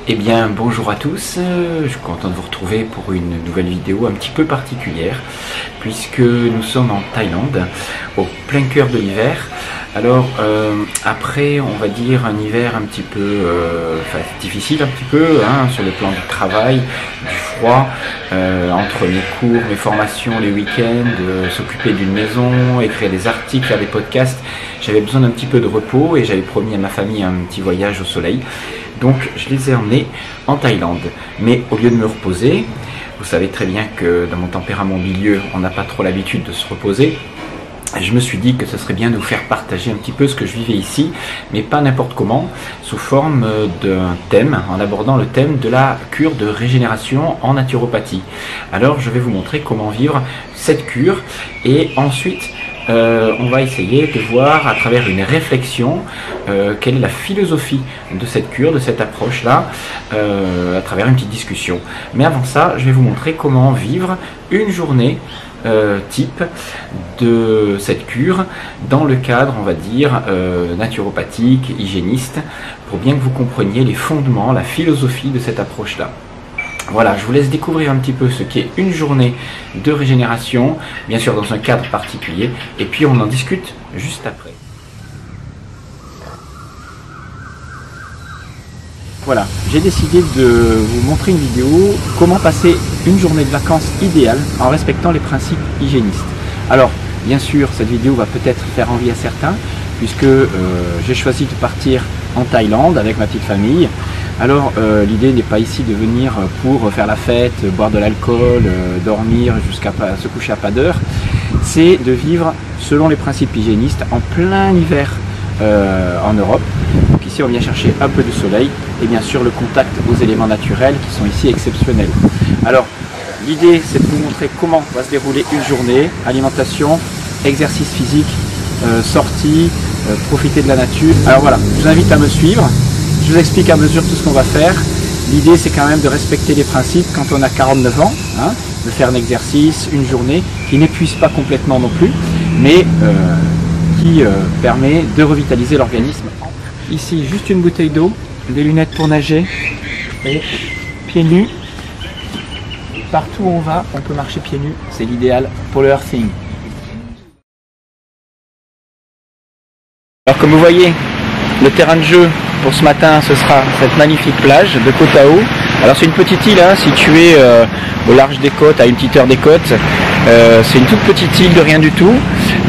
Eh bien bonjour à tous, je suis content de vous retrouver pour une nouvelle vidéo un petit peu particulière puisque nous sommes en Thaïlande au plein cœur de l'hiver. Alors après on va dire un hiver un petit peu difficile un petit peu sur le plan du travail, du froid, entre mes cours, mes formations, les week-ends, s'occuper d'une maison, écrire des articles, faire des podcasts. J'avais besoin d'un petit peu de repos et j'avais promis à ma famille un petit voyage au soleil. Donc je les ai emmenés en Thaïlande. Mais au lieu de me reposer, vous savez très bien que dans mon tempérament milieu, on n'a pas trop l'habitude de se reposer. Je me suis dit que ce serait bien de vous faire partager un petit peu ce que je vivais ici, mais pas n'importe comment, sous forme d'un thème, en abordant le thème de la cure de régénération en naturopathie. Alors je vais vous montrer comment vivre cette cure et ensuite on va essayer de voir à travers une réflexion quelle est la philosophie de cette cure, de cette approche-là, à travers une petite discussion. Mais avant ça, je vais vous montrer comment vivre une journée type de cette cure dans le cadre, on va dire, naturopathique, hygiéniste, pour bien que vous compreniez les fondements, la philosophie de cette approche-là. Voilà, je vous laisse découvrir un petit peu ce qu'est une journée de régénération, bien sûr dans un cadre particulier, et puis on en discute juste après. Voilà, j'ai décidé de vous montrer une vidéo comment passer une journée de vacances idéale en respectant les principes hygiénistes. Alors, bien sûr, cette vidéo va peut-être faire envie à certains, puisque j'ai choisi de partir en Thaïlande avec ma petite famille. Alors l'idée n'est pas ici de venir pour faire la fête, boire de l'alcool, dormir jusqu'à se coucher à pas d'heure. C'est de vivre selon les principes hygiénistes en plein hiver en Europe. Donc ici on vient chercher un peu de soleil et bien sûr le contact aux éléments naturels qui sont ici exceptionnels. Alors l'idée c'est de vous montrer comment va se dérouler une journée, alimentation, exercice physique, sortie, profiter de la nature. Alors voilà, je vous invite à me suivre. Je vous explique à mesure tout ce qu'on va faire. L'idée c'est quand même de respecter les principes quand on a 49 ans, de faire un exercice, une journée qui n'épuise pas complètement non plus, mais qui permet de revitaliser l'organisme. Ici juste une bouteille d'eau, des lunettes pour nager et pieds nus. Partout où on va, on peut marcher pieds nus, c'est l'idéal pour le earthing. Alors comme vous voyez, le terrain de jeu pour ce matin, ce sera cette magnifique plage de côte à eau. Alors c'est une petite île située au large des côtes, à une petite heure des côtes. C'est une toute petite île de rien du tout,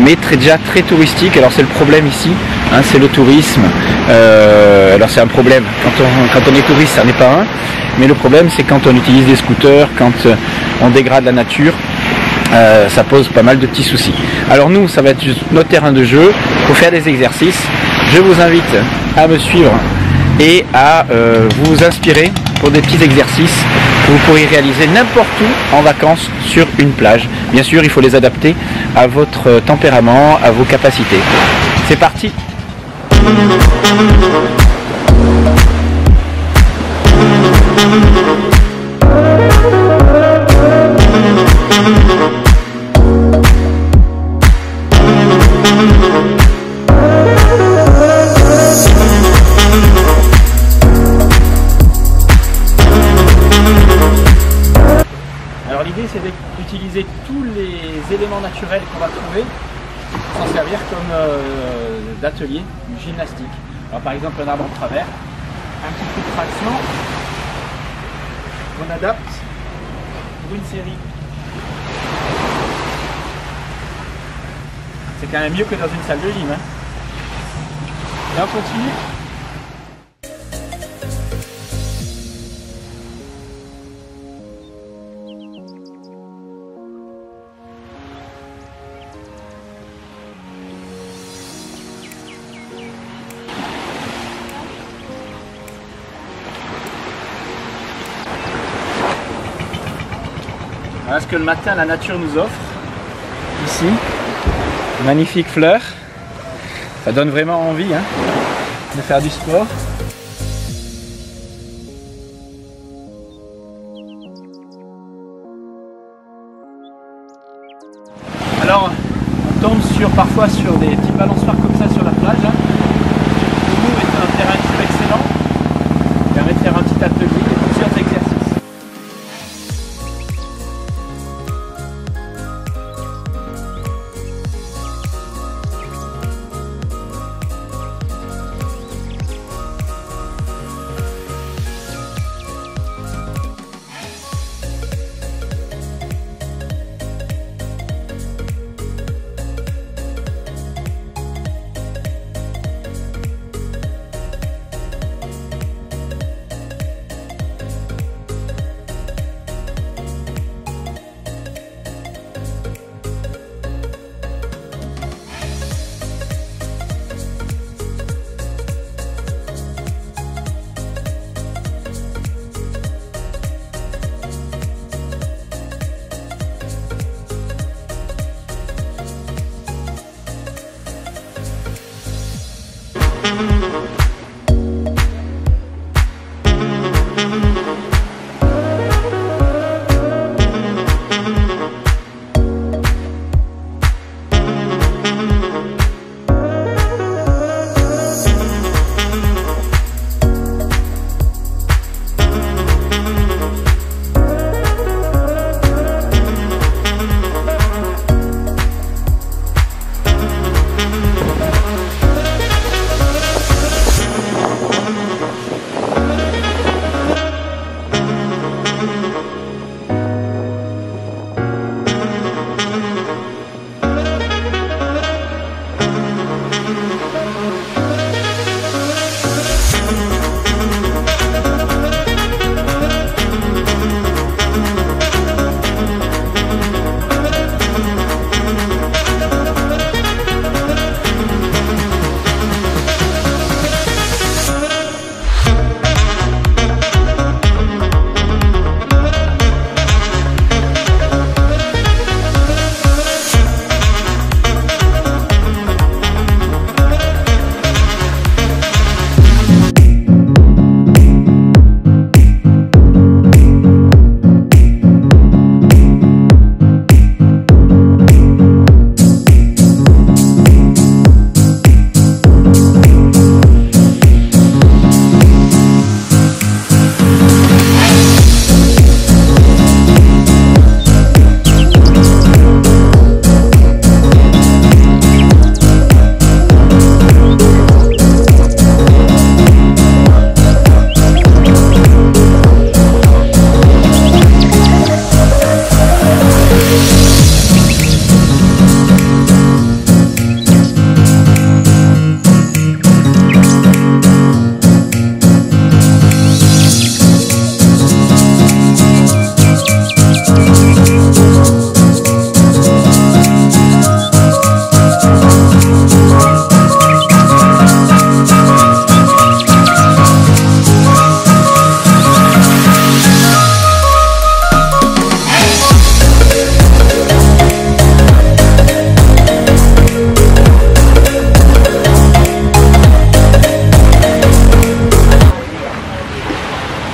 mais déjà très touristique. Alors c'est le problème ici, c'est le tourisme. Alors c'est un problème, quand on est touriste, ça n'est pas un. Mais le problème c'est quand on utilise des scooters, quand on dégrade la nature. Ça pose pas mal de petits soucis. Alors nous, ça va être juste notre terrain de jeu pour faire des exercices. Je vous invite à me suivre et à vous inspirer pour des petits exercices que vous pourrez réaliser n'importe où en vacances sur une plage. Bien sûr, il faut les adapter à votre tempérament, à vos capacités. C'est parti! L'idée c'est d'utiliser tous les éléments naturels qu'on va trouver pour s'en servir comme d'atelier, une gymnastique. Alors par exemple un arbre en travers, un petit coup de traction, on adapte pour une série. C'est quand même mieux que dans une salle de gym. Et on continue. Voilà ce que le matin la nature nous offre. Ici, magnifique fleur. Ça donne vraiment envie de faire du sport. Alors, on tombe parfois sur des petits balançoires comme ça sur la plage. Pour nous, est un terrain excellent. Il permet de faire un petit atelier.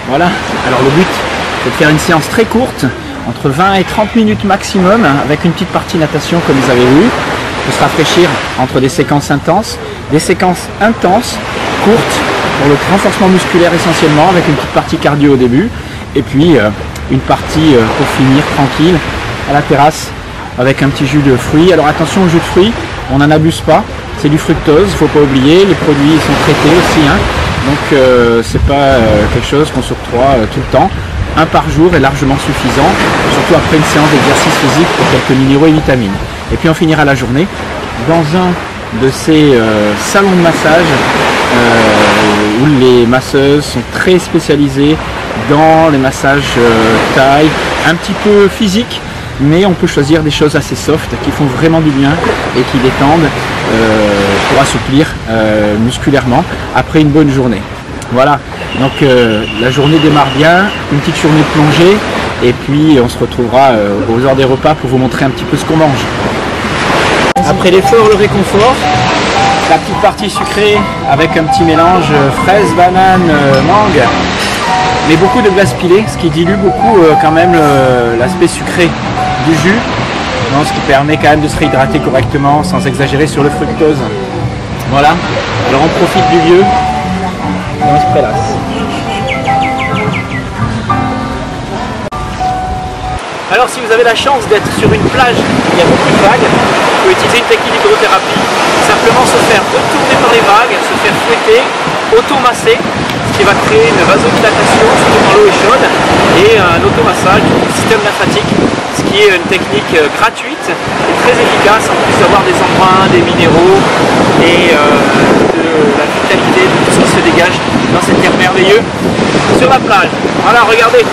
Voilà, alors le but c'est de faire une séance très courte, entre 20 et 30 minutes maximum, avec une petite partie natation comme vous avez vu, pour se rafraîchir entre des séquences intenses, courtes, pour le renforcement musculaire essentiellement, avec une petite partie cardio au début, et puis une partie pour finir tranquille, à la terrasse, avec un petit jus de fruits. Alors attention au jus de fruits, on n'en abuse pas, c'est du fructose, il ne faut pas oublier, les produits sont traités aussi, hein. Donc c'est pas quelque chose qu'on s'octroie tout le temps. Un par jour est largement suffisant, surtout après une séance d'exercice physique pour quelques minéraux et vitamines. Et puis on finira la journée dans un de ces salons de massage où les masseuses sont très spécialisées dans les massages taille, un petit peu physique, mais on peut choisir des choses assez soft qui font vraiment du bien et qui détendent pour assouplir musculairement après une bonne journée. Voilà, donc la journée démarre bien, une petite journée de plongée, et puis on se retrouvera aux heures des repas pour vous montrer un petit peu ce qu'on mange. Après l'effort, le réconfort, la petite partie sucrée avec un petit mélange fraise, banane, mangue, mais beaucoup de glace pilée, ce qui dilue beaucoup quand même l'aspect sucré du jus, donc, ce qui permet quand même de se réhydrater correctement sans exagérer sur le fructose. Voilà, alors on profite du lieu et on se prélasse. Alors si vous avez la chance d'être sur une plage où il y a beaucoup de vagues, vous pouvez utiliser une technique d'hydrothérapie, simplement se faire retourner par les vagues, se faire fouetter, auto-masser, ce qui va créer une vasodilatation, surtout quand l'eau est chaude, et un automassage du système lymphatique, ce qui est une technique gratuite et très efficace, en plus d'avoir des emprunts, des minéraux et de la vitalité, de tout ce qui se dégage dans cet air merveilleux sur la plage. Voilà, regardez.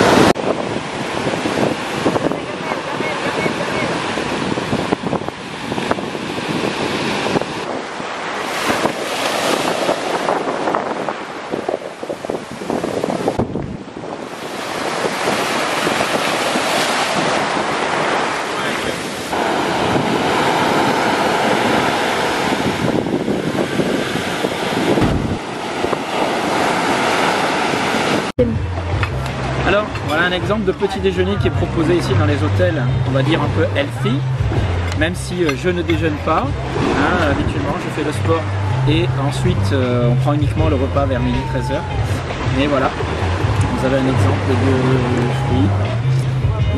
Alors voilà un exemple de petit déjeuner qui est proposé ici dans les hôtels, on va dire un peu healthy, même si je ne déjeune pas, hein, habituellement je fais le sport et ensuite on prend uniquement le repas vers midi 13h. Mais voilà, vous avez un exemple de fruits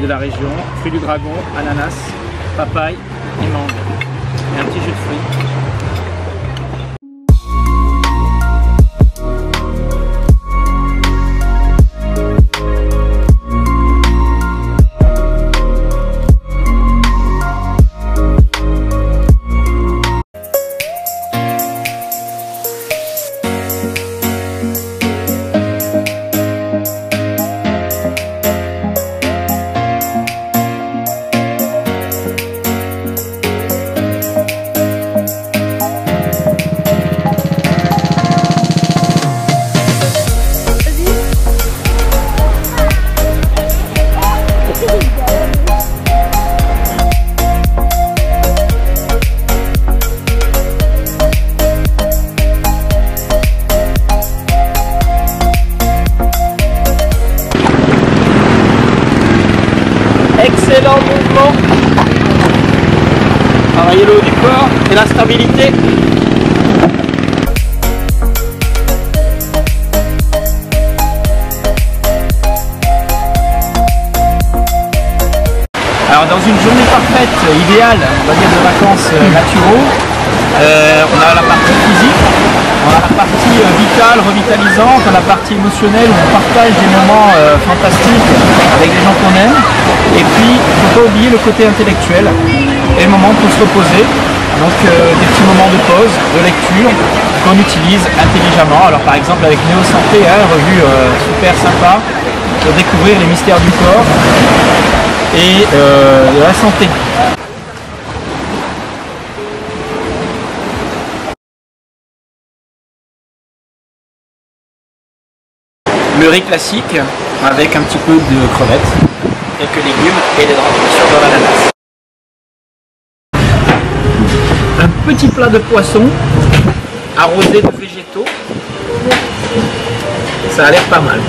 de la région, fruits du dragon, ananas, papaye et mangue, et un petit jus de fruits. Travailler le haut du corps et la stabilité. Alors dans une journée parfaite, idéale, on va dire de vacances naturaux, on a la partie physique, on a la partie vitale, revitalisante, on a la partie émotionnelle où on partage des moments fantastiques avec les gens qu'on aime. Et puis, il ne faut pas oublier le côté intellectuel et le moment pour se reposer. Donc des petits moments de pause, de lecture qu'on utilise intelligemment. Alors par exemple avec Néo Santé, revue super sympa pour découvrir les mystères du corps et de la santé. Le riz classique avec un petit peu de crevettes, quelques légumes et des drogues sur de l'ananas. Un petit plat de poisson arrosé de végétaux. Ça a l'air pas mal.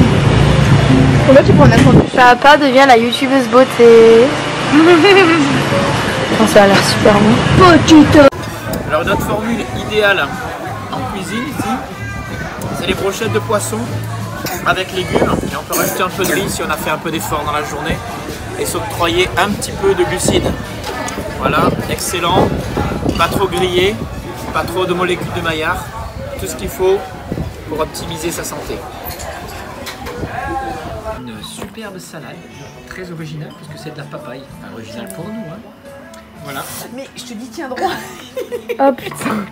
Pourquoi tu prends n'importe quoi? Papa devient la youtubeuse beauté. Oh, ça a l'air super bon. Petite. Alors notre formule idéale en cuisine ici, c'est les brochettes de poisson avec légumes. Et on peut rajouter un peu de riz si on a fait un peu d'effort dans la journée et s'octroyer un petit peu de glucides. Voilà, excellent. Pas trop grillé, pas trop de molécules de Maillard. Tout ce qu'il faut pour optimiser sa santé. Une superbe salade, très originale parce que c'est de la papaye. Enfin, originale pour nous, hein. Voilà. Mais je te dis, tiens droit. Oh putain.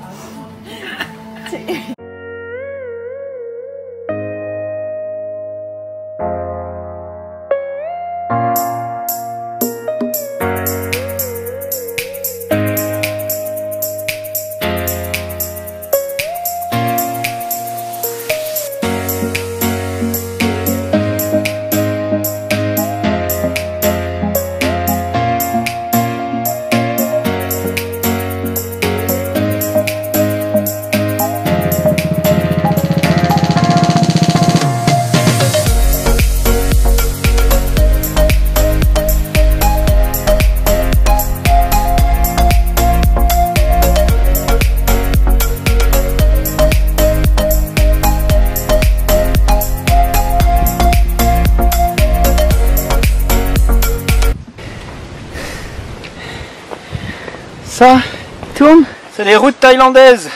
Ça, Tourne. c'est les routes thaïlandaises.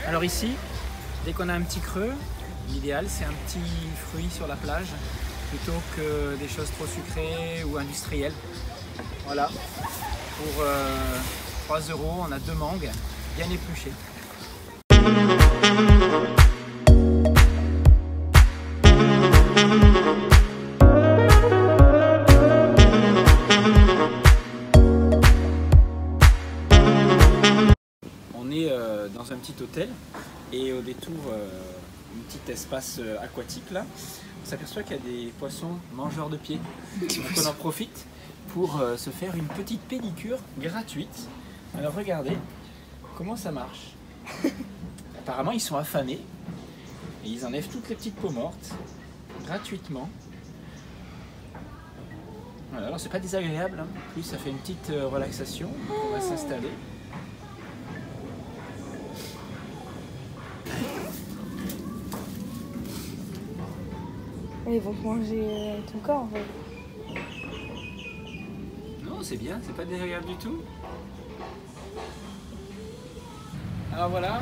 Alors ici, dès qu'on a un petit creux, l'idéal c'est un petit fruit sur la plage plutôt que des choses trop sucrées ou industrielles. Voilà, pour 3 €, on a 2 mangues bien épluchées. On est dans un petit hôtel et au détour un petit espace aquatique là, on s'aperçoit qu'il y a des poissons mangeurs de pieds. Donc on en profite pour se faire une petite pédicure gratuite. Alors regardez comment ça marche. Apparemment ils sont affamés et ils enlèvent toutes les petites peaux mortes gratuitement. Voilà, alors c'est pas désagréable, hein. Plus ça fait une petite relaxation. On va s'installer. Ils vont te manger ton corps en fait. Non, c'est bien, c'est pas désagréable du tout. Alors voilà,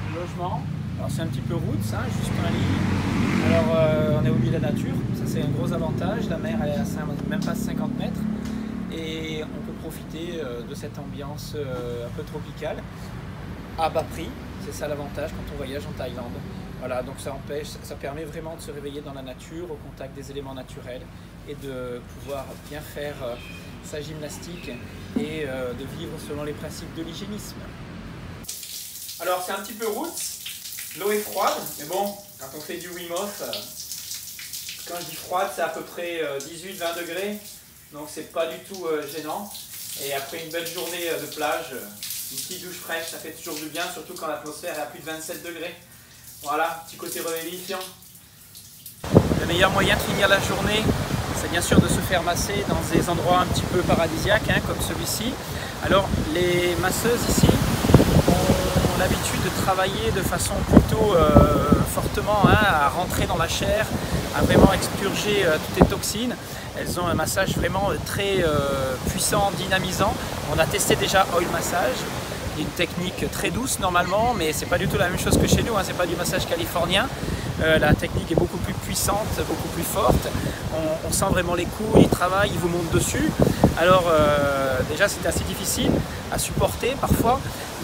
le logement. Alors c'est un petit peu route, ça, juste un lit. Alors on est au milieu de la nature, ça c'est un gros avantage. La mer elle est à même pas 50 mètres. Et on peut profiter de cette ambiance un peu tropicale à bas prix. C'est ça l'avantage quand on voyage en Thaïlande. Voilà, donc ça permet vraiment de se réveiller dans la nature, au contact des éléments naturels et de pouvoir bien faire sa gymnastique et de vivre selon les principes de l'hygiénisme. Alors c'est un petit peu route, l'eau est froide, mais bon, quand on fait du Wim Hof, quand je dis froide, c'est à peu près 18-20 degrés, donc c'est pas du tout gênant. Et après une belle journée de plage, une petite douche fraîche, ça fait toujours du bien, surtout quand l'atmosphère est à plus de 27 degrés. Voilà, petit côté revivifiant. Le meilleur moyen de finir la journée, c'est bien sûr de se faire masser dans des endroits un petit peu paradisiaques, hein, comme celui-ci. Alors, les masseuses ici ont l'habitude de travailler de façon plutôt fortement, hein, à rentrer dans la chair, à vraiment expurger toutes les toxines. Elles ont un massage vraiment très puissant, dynamisant. On a testé déjà oil massage. Une technique très douce normalement, mais c'est pas du tout la même chose que chez nous, hein, c'est pas du massage californien. La technique est beaucoup plus puissante, beaucoup plus forte. On sent vraiment les coups, ils travaillent, ils vous montent dessus. Alors déjà c'est assez difficile à supporter parfois,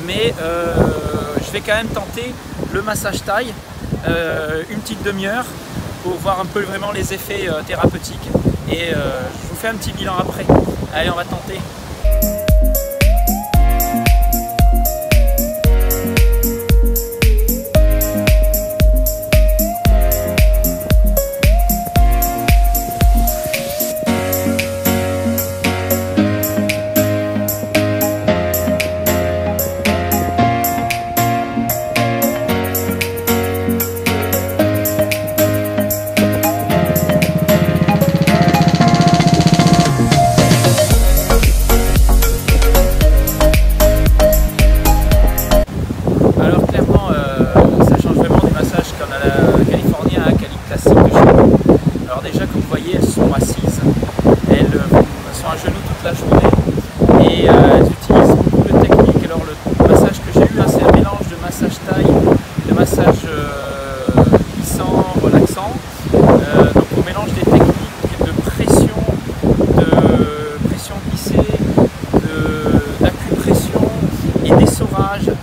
mais je vais quand même tenter le massage thaï, une petite demi-heure pour voir un peu vraiment les effets thérapeutiques. Et je vous fais un petit bilan après. Allez, on va tenter.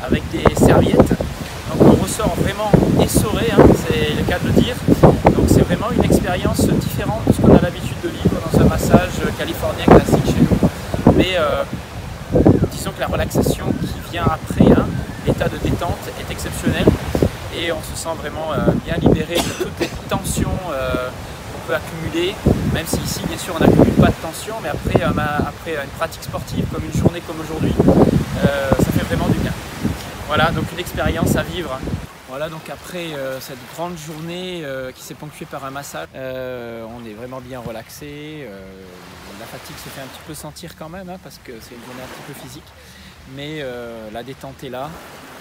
Avec des serviettes, donc on ressort vraiment essoré, hein, c'est le cas de le dire. Donc c'est vraiment une expérience différente de ce qu'on a l'habitude de vivre dans un massage californien classique chez nous. Mais disons que la relaxation qui vient après, hein, l'état de détente est exceptionnel et on se sent vraiment bien libéré de toutes les tensions qu'on peut accumuler, même si ici bien sûr on n'accumule pas de tension, mais après une pratique sportive comme une journée comme aujourd'hui, ça fait vraiment du bien. Voilà, donc une expérience à vivre. Voilà, donc après cette grande journée qui s'est ponctuée par un massage, on est vraiment bien relaxé. La fatigue se fait un petit peu sentir quand même, hein, parce que c'est une journée un petit peu physique. Mais la détente est là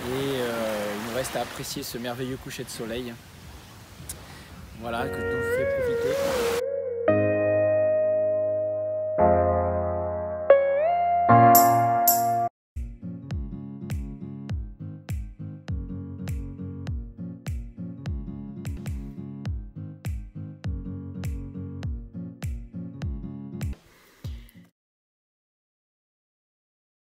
et il nous reste à apprécier ce merveilleux coucher de soleil. Voilà, que je vous fais profiter.